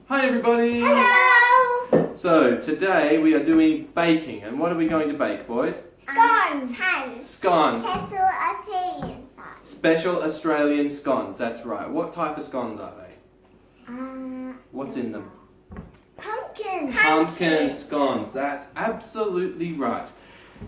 Hi everybody! Hello! So today we are doing baking, and what are we going to bake, boys? Scones! Scones. Special Australian sauce. Special Australian scones, that's right. What type of scones are they? What's in them? Pumpkin. Pumpkin scones, that's absolutely right.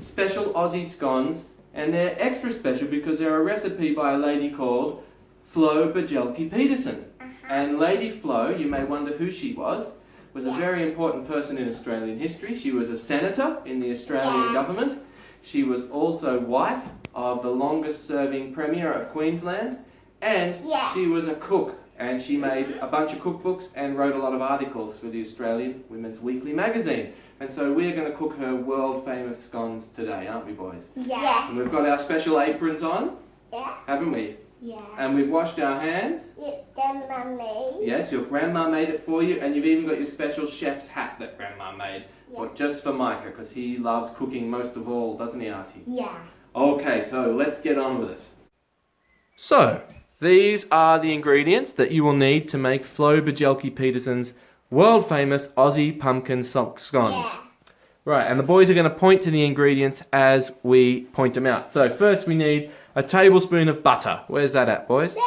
Special Aussie scones, and they're extra special because they're a recipe by a lady called Flo Bajelke-Peterson. And Lady Flo, you may wonder who she was a very important person in Australian history. She was a senator in the Australian government. She was also wife of the longest serving Premier of Queensland. And she was a cook. And she made a bunch of cookbooks and wrote a lot of articles for the Australian Women's Weekly magazine. And so we're going to cook her world famous scones today, aren't we, boys? Yeah. And we've got our special aprons on, haven't we? Yeah. And we've washed our hands. It's Grandma made. Yes, your grandma made it for you, and you've even got your special chef's hat that grandma made, just for Micah, because he loves cooking most of all, doesn't he, Auntie? Yeah. Okay, so let's get on with it. So, these are the ingredients that you will need to make Flo Bajelke-Peterson's world famous Aussie pumpkin scones. Yeah. Right, and the boys are going to point to the ingredients as we point them out. So first we need a tablespoon of butter. Where's that at, boys? There.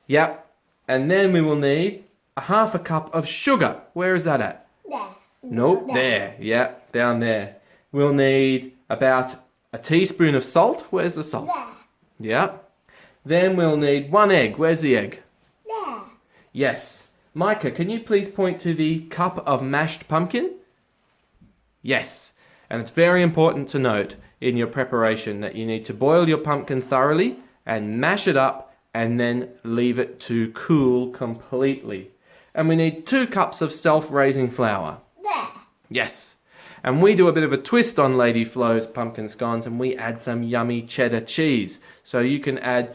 Yep. And then we will need a half a cup of sugar. Where is that at? There. Nope, there. Yep, down there. We'll need about a teaspoon of salt. Where's the salt? There. Yep. Then we'll need 1 egg. Where's the egg? There. Yes. Micah, can you please point to the cup of mashed pumpkin? Yes. And it's very important to note in your preparation that you need to boil your pumpkin thoroughly and mash it up and then leave it to cool completely. And we need 2 cups of self-raising flour. There. Yes. And we do a bit of a twist on Lady Flo's pumpkin scones and we add some yummy cheddar cheese. So you can add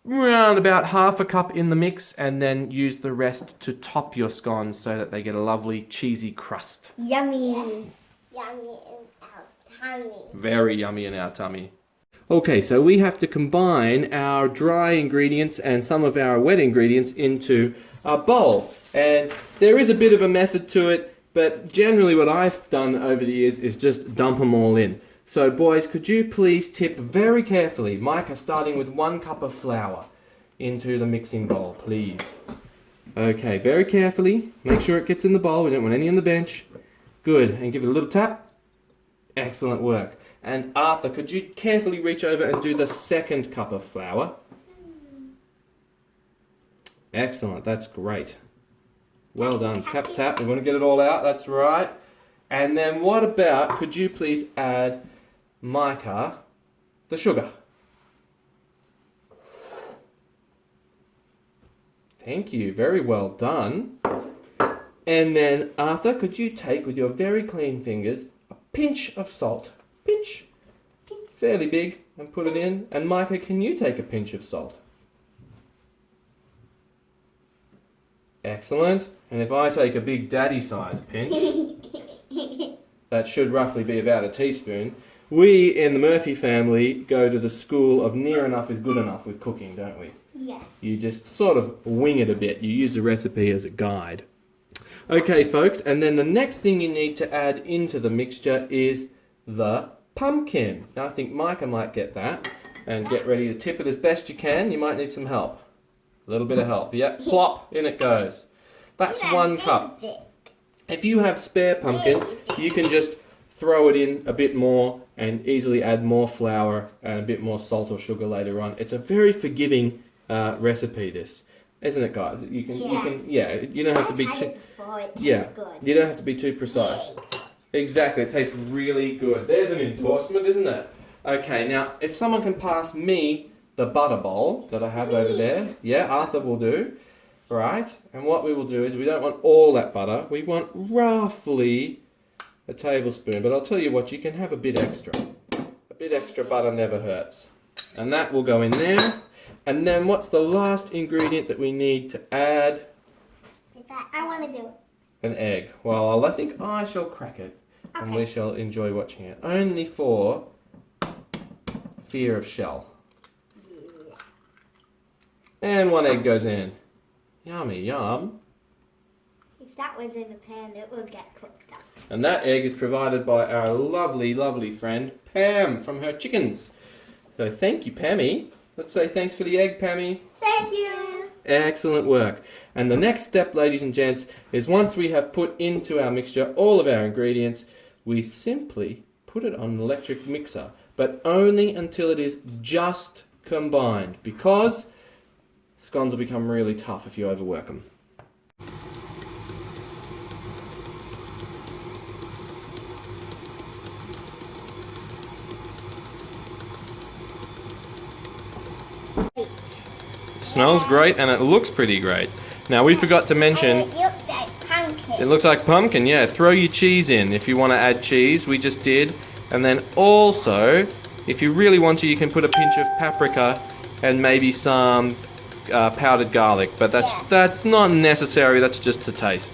around about half a cup in the mix and then use the rest to top your scones so that they get a lovely cheesy crust. Yummy. Yummy in our tummy. Very yummy in our tummy. Okay, so we have to combine our dry ingredients and some of our wet ingredients into a bowl. And there is a bit of a method to it, but generally what I've done over the years is just dump them all in. So boys, could you please tip very carefully, Micah, starting with 1 cup of flour into the mixing bowl, please. Okay, very carefully. Make sure it gets in the bowl. We don't want any on the bench. Good, and give it a little tap. Excellent work. And Arthur, could you carefully reach over and do the 2nd cup of flour? Excellent, that's great. Well done. Tap, tap. We want to get it all out. That's right. And then what about, could you please add, Micah, the sugar? Thank you. Very well done. And then, Arthur, could you take with your very clean fingers a pinch of salt? Pinch. Fairly big. And put it in. And Micah, can you take a pinch of salt? Excellent. And if I take a big daddy size pinch, that should roughly be about a teaspoon. We in the Murphy family go to the school of near enough is good enough with cooking, don't we? Yes. You just sort of wing it a bit. You use the recipe as a guide. Okay, folks, and then the next thing you need to add into the mixture is the pumpkin. Now, I think Micah might get that and get ready to tip it as best you can. You might need some help. A little bit of help. Yep, plop, in it goes. That's 1 cup. If you have spare pumpkin, you can just throw it in a bit more and easily add more flour and a bit more salt or sugar later on. It's a very forgiving recipe, this. Isn't it, guys? You don't have to be too... you don't have to be too precise. Exactly, it tastes really good. There's an endorsement, isn't it? Okay, now, if someone can pass me the butter bowl that I have over there. Yeah, Arthur will do. Right, and what we will do is we don't want all that butter. We want roughly a tablespoon, but I'll tell you what, you can have a bit extra. A bit extra butter never hurts. And that will go in there. And then what's the last ingredient that we need to add? I want to do it. An egg. Well, I think I shall crack it. Okay. And we shall enjoy watching it. Only for fear of shell. And 1 egg goes in. Yummy, yum. It's if that was in the pan, it would get cooked up. And that egg is provided by our lovely, lovely friend Pam from her chickens. So thank you, Pammy. Let's say thanks for the egg, Pammy. Thank you. Excellent work. And the next step, ladies and gents, is once we have put into our mixture all of our ingredients, we simply put it on an electric mixer, but only until it is just combined, because scones will become really tough if you overwork them. It smells great and it looks pretty great. Now we forgot to mention, And it looks like pumpkin. it looks like pumpkin, yeah. Throw your cheese in if you want to add cheese, we just did. And then also, if you really want to, you can put a pinch of paprika and maybe some powdered garlic. But that's not necessary, that's just to taste.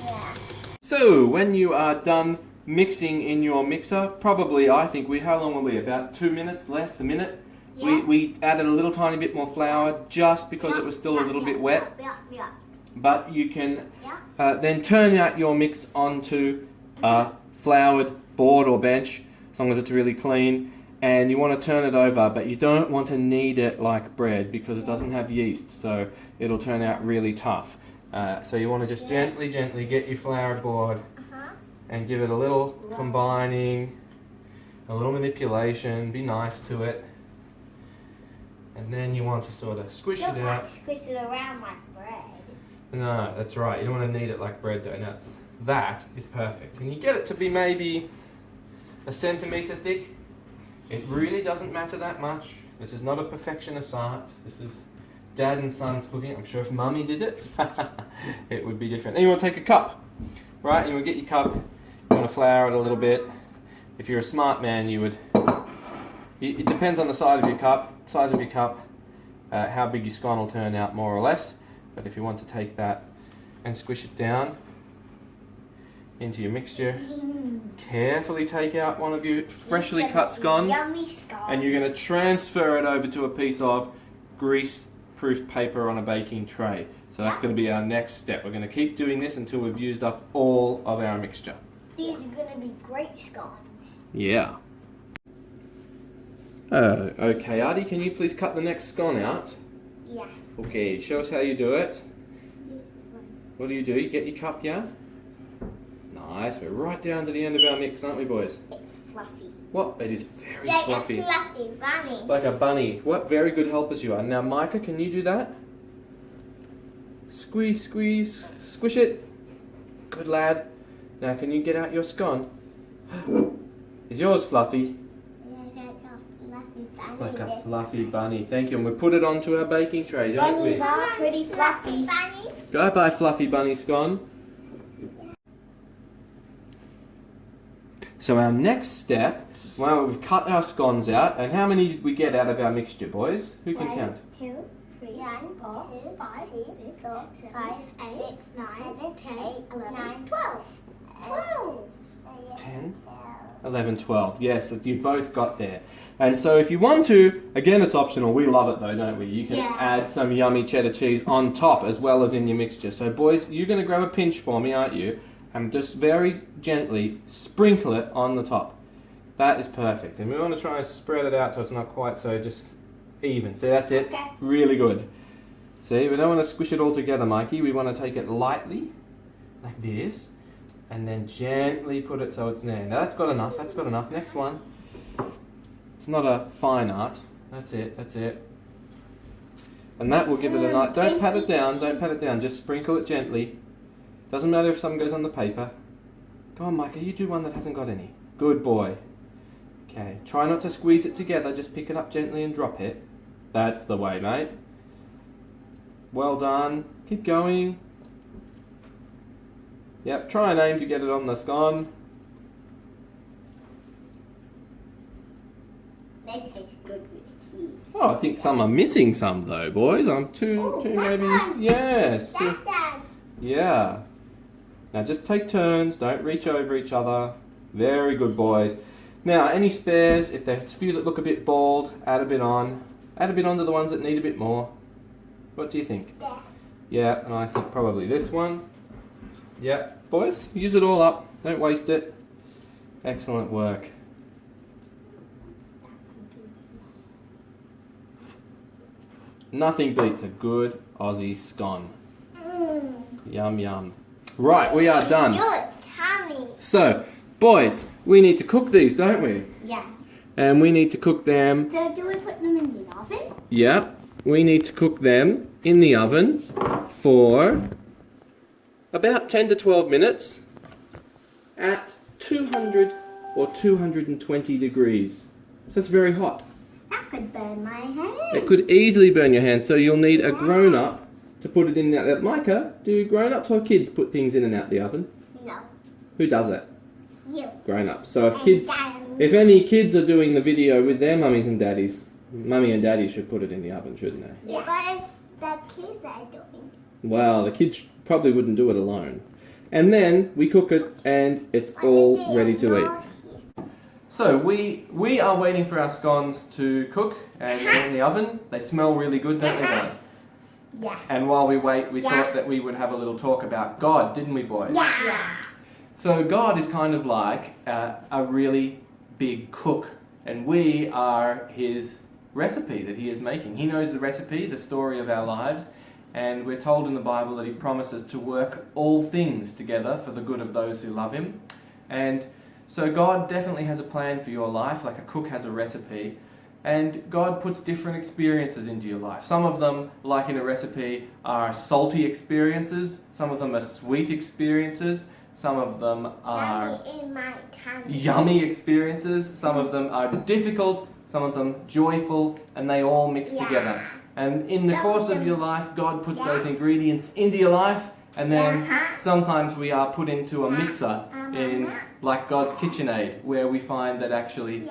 Yeah. So, when you are done mixing in your mixer, probably, I think how long were we? About 2 minutes, less, a minute? Yeah. We added a little tiny bit more flour just because it was still a little bit wet. Yeah. But you can then turn out your mix onto a floured board or bench, as long as it's really clean. And you want to turn it over, but you don't want to knead it like bread because it doesn't have yeast, so it'll turn out really tough. So you want to just gently get your floured board and give it a little combining, a little manipulation, be nice to it. And then you want to sort of squish it out. Squish it around like bread. No, that's right. You don't want to knead it like bread dough. Now, that is perfect. And you get it to be maybe a centimetre thick. It really doesn't matter that much. This is not a perfectionist art. This is dad and son's cooking. I'm sure if mummy did it, it would be different. Then you want to take a cup, right? You want to get your cup. You want to flour it a little bit. If you're a smart man, you would... It depends on the size of your cup, how big your scone will turn out more or less. But if you want to take that and squish it down into your mixture, carefully take out one of your freshly cut scones, Yummy scones. and you're going to transfer it over to a piece of grease-proof paper on a baking tray. So that's going to be our next step. We're going to keep doing this until we've used up all of our mixture. These are going to be great scones. Yeah. Okay, Artie, can you please cut the next scone out? Yeah. Okay, show us how you do it. What do? You get your cup, yeah? Nice, we're right down to the end of our mix, aren't we, boys? It's fluffy. What? It is very Like fluffy. a fluffy bunny. Like a bunny. What very good helpers you are. Now, Micah, can you do that? Squeeze, squeeze, squish it. Good lad. Now, can you get out your scone? Is yours fluffy? Like a fluffy bunny. Thank you. And we put it onto our baking tray, don't we? Bunnies are pretty fluffy. Bunny. Go buy fluffy bunny scone. So our next step, well, we've cut our scones out, and how many did we get out of our mixture, boys? Who can count? 2, 3, 4, 5, 6, 7, 8, 9, 10, 11, 12. 12. 10, 11, 12. Yes, you both got there. And so if you want to, again, it's optional. We love it though, don't we? You can add some yummy cheddar cheese on top as well as in your mixture. So boys, you're going to grab a pinch for me, aren't you? And just very gently sprinkle it on the top. That is perfect. And we want to try and spread it out so it's not quite so just even. See, that's it. Okay. Really good. See, we don't want to squish it all together, Mikey. We want to take it lightly, like this, and then gently put it so it's there. Now that's got enough. That's got enough. Next one. It's not a fine art. That's it. That's it. And that will give it a nice... Don't pat it down. Don't pat it down. Just sprinkle it gently. Doesn't matter if some goes on the paper. Go on, Micah. You do one that hasn't got any. Good boy. Okay. Try not to squeeze it together. Just pick it up gently and drop it. That's the way, mate. Well done. Keep going. Yep. Try and aim to get it on the scone. They taste good with cheese. Oh, I think some are missing some though, boys. I'm two maybe. Yes. Yeah. Now just take turns. Don't reach over each other. Very good, boys. Now, any spares? If there's a few that look a bit bald, add a bit on. Add a bit on to the ones that need a bit more. What do you think? Yeah. Yeah, and I think probably this one. Yep. Boys, use it all up. Don't waste it. Excellent work. Nothing beats a good Aussie scone. Yum, yum. Right, we are done. You're tummy. So, boys, we need to cook these, don't we? Yeah. And we need to cook them. So do we put them in the oven? Yep. We need to cook them in the oven for about 10 to 12 minutes at 200 or 220 degrees. So it's very hot. That could burn my hand. It could easily burn your hands, so you'll need a grown-up to put it in and out. Micah, do grown-ups or kids put things in and out the oven? No. Who does it? You. Grown-ups. So if any kids are doing the video with their mummies and daddies, mummy and daddy should put it in the oven, shouldn't they? Yeah. But it's the kids are doing. Well, the kids probably wouldn't do it alone. And then we cook it and it's all ready to eat. So we are waiting for our scones to cook and they're in the oven. They smell really good, don't they guys? Yeah. And while we wait, we thought that we would have a little talk about God, didn't we, boys? Yeah. So God is kind of like a really big cook, and we are his recipe that he is making. He knows the recipe, the story of our lives, and we're told in the Bible that he promises to work all things together for the good of those who love him. And so God definitely has a plan for your life, like a cook has a recipe. And God puts different experiences into your life. Some of them, like in a recipe, are salty experiences. Some of them are sweet experiences. Some of them are yummy experiences. Some of them are difficult. Some of them joyful. And they all mix together. And in the course of your life, God puts those ingredients into your life. And then sometimes we are put into a mixer in like God's KitchenAid, where we find that actually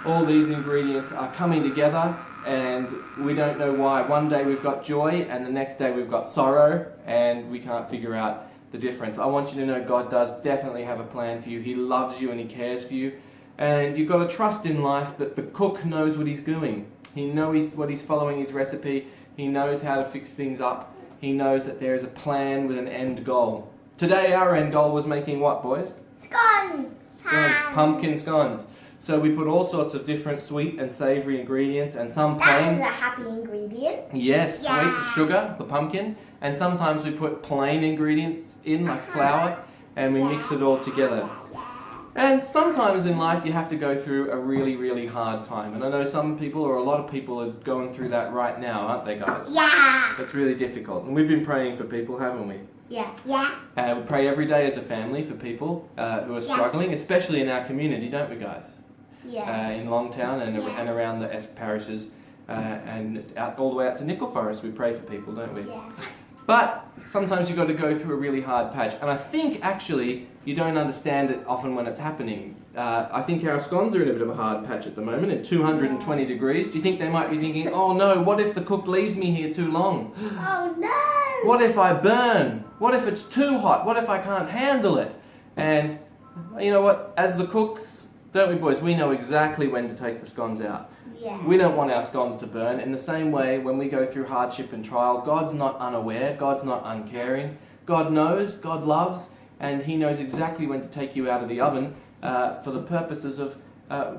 all these ingredients are coming together and we don't know why. One day we've got joy and the next day we've got sorrow and we can't figure out the difference. I want you to know God does definitely have a plan for you. He loves you and he cares for you. And you've got to trust in life that the cook knows what he's doing. He knows what he's following his recipe. He knows how to fix things up. He knows that there is a plan with an end goal. Today our end goal was making what, boys? Scones. Scones, pumpkin scones. So we put all sorts of different sweet and savoury ingredients and some That is plain. a happy ingredient. Yes, Yeah. sweet sugar, the pumpkin. And sometimes we put plain ingredients in, like flour, and we mix it all together. And sometimes in life you have to go through a really, really hard time. And I know some people, or a lot of people, are going through that right now, aren't they, guys? Yeah. It's really difficult. And we've been praying for people, haven't we? Yeah. Yeah. We pray every day as a family for people who are struggling, especially in our community, don't we, guys? Yeah. In Longtown and around the parishes and out all the way out to Nickel Forest, we pray for people, don't we? Yeah. But sometimes you've got to go through a really hard patch. And I think, actually, you don't understand it often when it's happening. I think our scones are in a bit of a hard patch at the moment, at 220 degrees. Do you think they might be thinking, oh no, what if the cook leaves me here too long? Oh no! What if I burn? What if it's too hot? What if I can't handle it? And you know what? As the cooks, don't we, boys? We know exactly when to take the scones out. Yeah. We don't want our scones to burn. In the same way, when we go through hardship and trial, God's not unaware. God's not uncaring. God knows, God loves, and he knows exactly when to take you out of the oven for the purposes of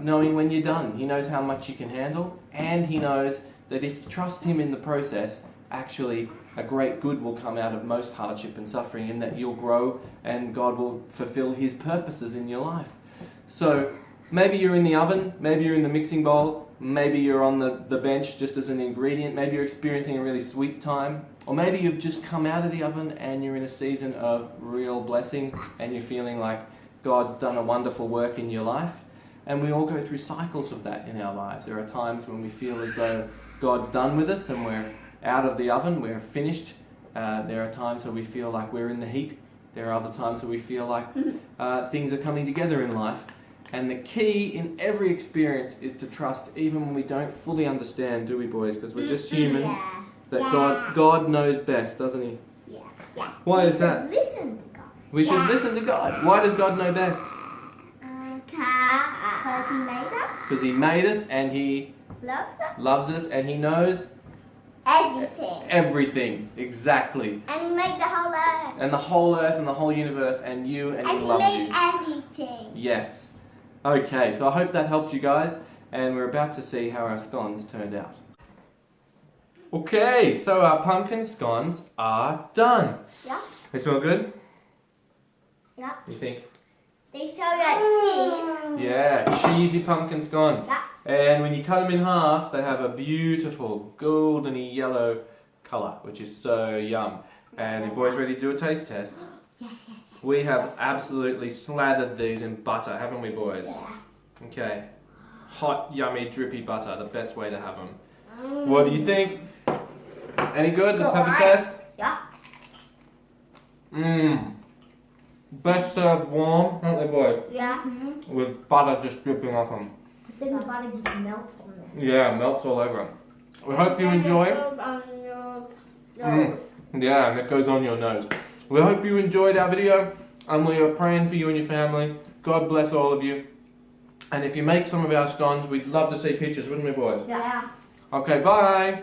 knowing when you're done. He knows how much you can handle, and he knows that if you trust him in the process, actually a great good will come out of most hardship and suffering, in that you'll grow and God will fulfill his purposes in your life. So maybe you're in the oven, maybe you're in the mixing bowl, maybe you're on the bench just as an ingredient, maybe you're experiencing a really sweet time, or maybe you've just come out of the oven and you're in a season of real blessing and you're feeling like God's done a wonderful work in your life. And we all go through cycles of that in our lives. There are times when we feel as though God's done with us and we're out of the oven, we're finished. There are times where we feel like we're in the heat. There are other times where we feel like things are coming together in life. And the key in every experience is to trust, even when we don't fully understand, do we, boys? Because we're just human. Yeah. That God knows best, doesn't he? Yeah. Why is that? Listen to God. We should listen to God. Why does God know best? Because he made us. Because he made us and he loves us and he knows Everything. everything. Exactly. And he made the whole earth. and the whole earth and the whole universe and you and he And he loves made you. everything. Yes. Okay, so I hope that helped you guys, and we're about to see how our scones turned out. Okay, so our pumpkin scones are done. Yeah. They smell good? Yeah. You think? They smell like cheese. Yeah, cheesy pumpkin scones. Yeah. And when you cut them in half, they have a beautiful goldeny yellow colour, which is so yum. And you boys ready to do a taste test? Yes, yes, yes. We have absolutely slathered these in butter, haven't we, boys? Yeah. Okay. Hot, yummy, drippy butter, the best way to have them. What do you think? Any good? Let's have a test. Yeah. Mmm. Best served warm, aren't they, boys? Yeah. With butter just dripping off them. But then the butter just melts on them. Yeah, melts all over them. We hope you enjoy. Yeah, and it goes on your nose. We hope you enjoyed our video, and we are praying for you and your family. God bless all of you. And if you make some of our scones, we'd love to see pictures, wouldn't we, boys? Yeah. Okay, bye.